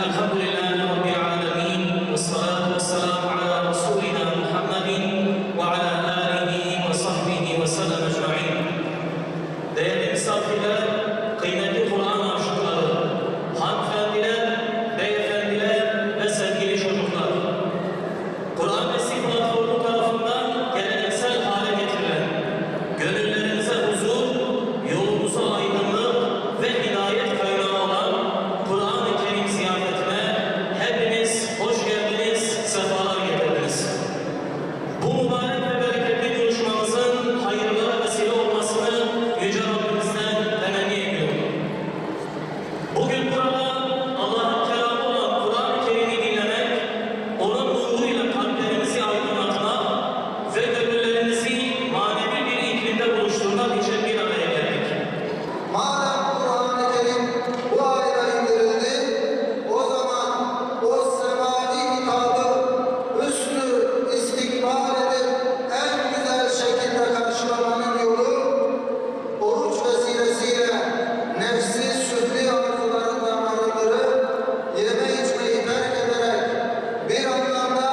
الحمد لله رب العالمين والصلاة والسلام على رسولنا محمد وعلى آله وصحبه وسلم أجمعين. Değerli misafirler, kıymetli Kur'an aşıkları, hanımefendiler, beyefendiler ve sevgili çocuklar. Kur'an Nesil platformu tarafından geleneksel hale getirilen, gönüllerinize huzur, yolunuza aydınlık ve hidayet kaynağı olan Kur'an-ı Kerim ziyaretine hepiniz hoş geldiniz, sefalar getirdiniz. Bu mübarek ve bereketli buluşmamızın hayırlara vesile olmasını Yüce Rabbimizden temenni ediyorum. Bugün burada Allah'ın kelamı olan Kur'an-ı Kerim'i dinlemek, onun nuruyla kalplerimizi aydınlatmak ve gönüllerimizi manevi bir iklimde buluşturmak için bir araya geldik. Madem Kur'an-ı Kerim bu ayda indirildi, o zaman o semai hitabı hüsnü istikbal edip en güzel şekilde karşılamanın yolu, oruç vesilesiyle nefsi süfli arzularından arındırıp, yeme içmeyi terk ederek, bir anlamda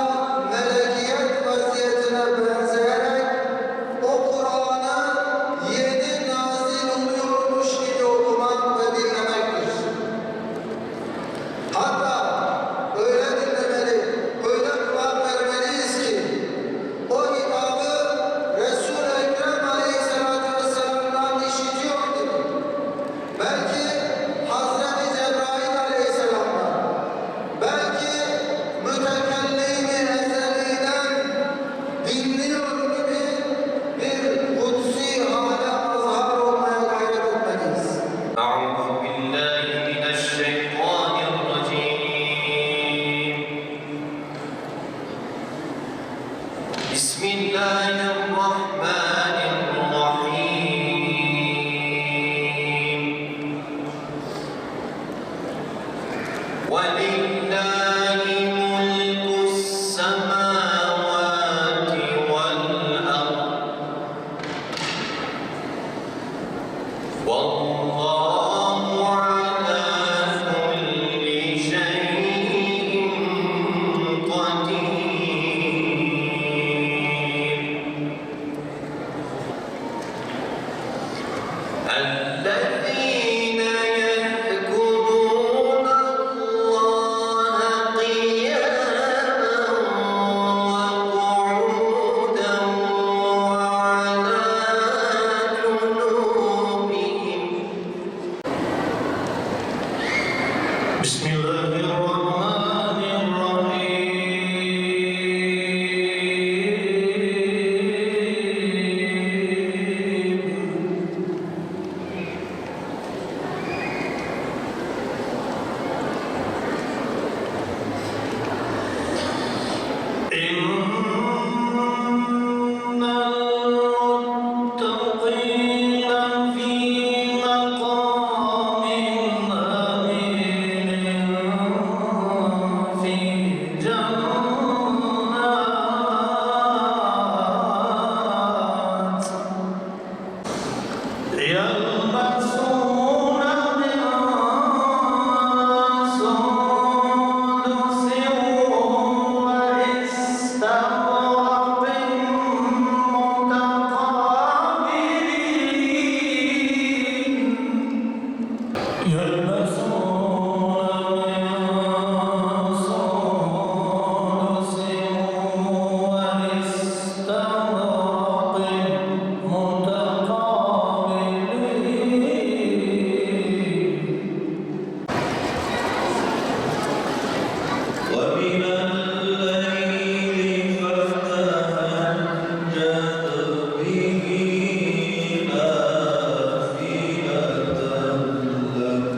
melekiyet vaziyetine benzeyerek, o Kur'an'ı yeni nazil oluyormuş gibi okumak ve dinlemektir. Hatta öyle dinlemeli, öyle kulak vermeliyiz ki, o hitabı Resul-i Ekrem Aleyhisselatü Vesselam'dan işitiyor gibi, belki Hazreti Cebrail Aleyhisselam'dan, belki mütekellim-i ezeliden dinliyor gibi bir kutsi hale mazhar olmaya gayret etmeliyiz. أعوذ بالله من الشيطان الرجيم بسم الله الرحمن الرحيم ولله ملك السماوات والأرض والله على كل شيء قدير الذين يذكرون الله قياما وقعودا وعلى جنوبهم بسم الله الرحمن الرحيم إن المتقين في مقام أمين في جنات يلبسون من سندس واستبرق متقابلين يلبسون من سندس واستبرق متقابلين ومن الليل فتهجد به نافلة لك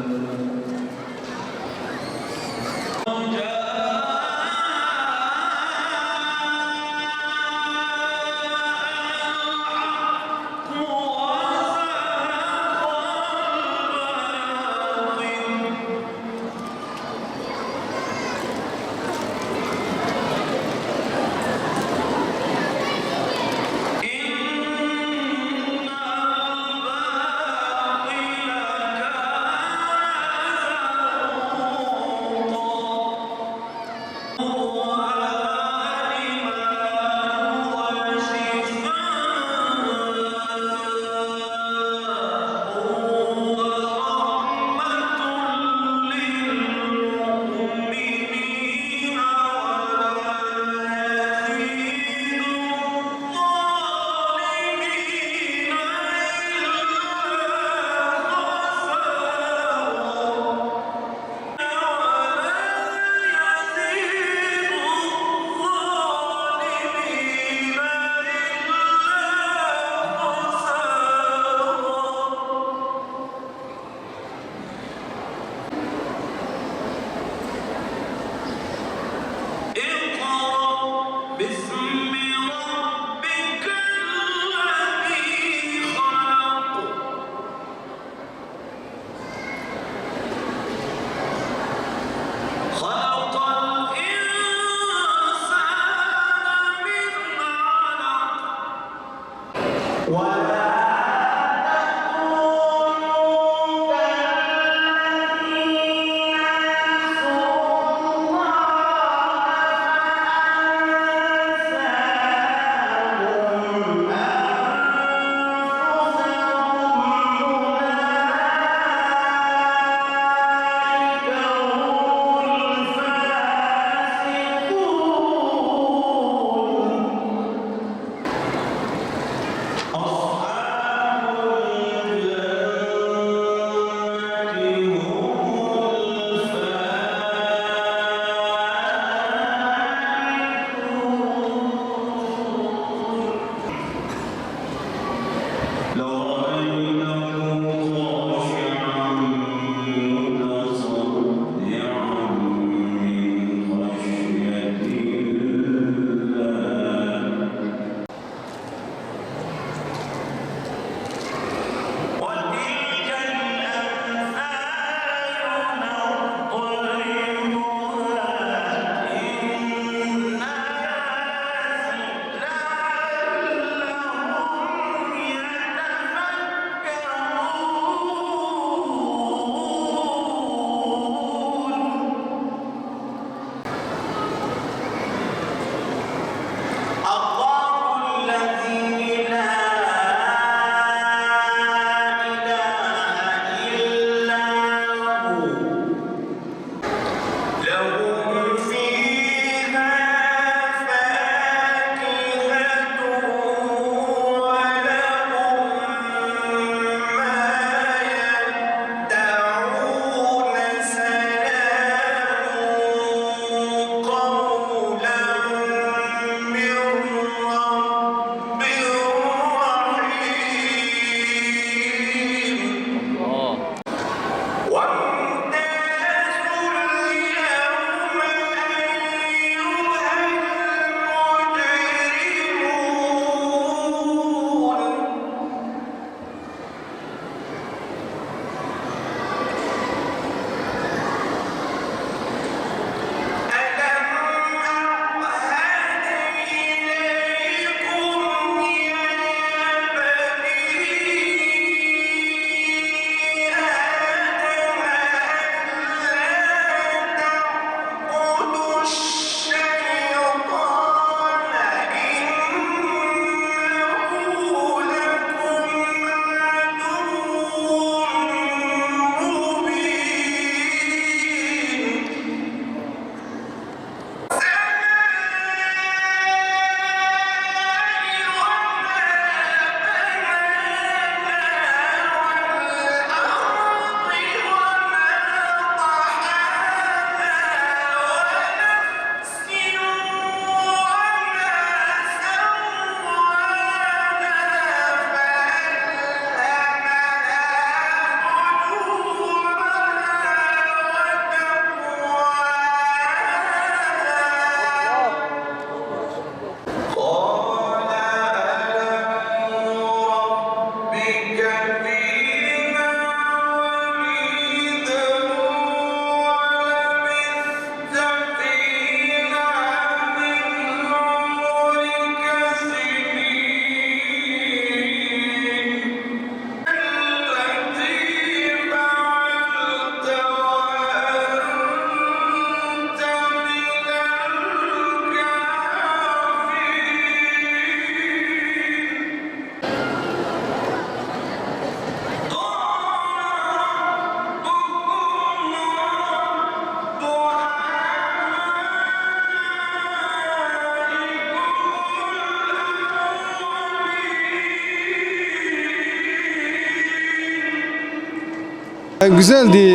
Güzeldi.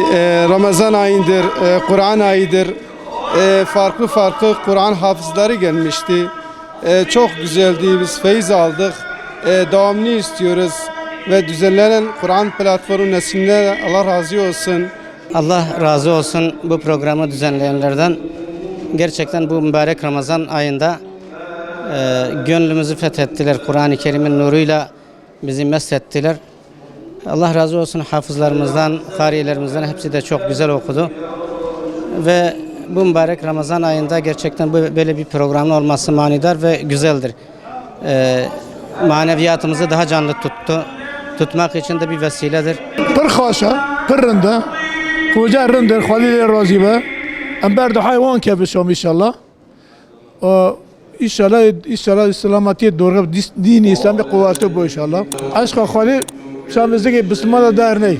Ramazan ayıdır, Kur'an ayıdır. Farklı farklı Kur'an hafızları gelmişti. Çok güzeldi. Biz feyiz aldık. Devamlı istiyoruz. Ve düzenlenen Kur'an platformu nesline Allah razı olsun. Allah razı olsun bu programı düzenleyenlerden. Gerçekten bu mübarek Ramazan ayında gönlümüzü fethettiler. Kur'an-ı Kerim'in nuruyla bizi meshettiler. Allah razı olsun hafızlarımızdan, karilerimizden hepsi de çok güzel okudu. Ve bu mübarek Ramazan ayında gerçekten böyle bir programın olması manidar ve güzeldir. Maneviyatımızı daha canlı tutmak için de bir vesiledir. پر خاشا پر رنده خوجا رنده خلیل رازی به ام برد حیوان که بشم انشالله انشالله سلامتی دورغ دین اسلام قوت بو انشالله عشق خالی شامزده که بسم الله در نی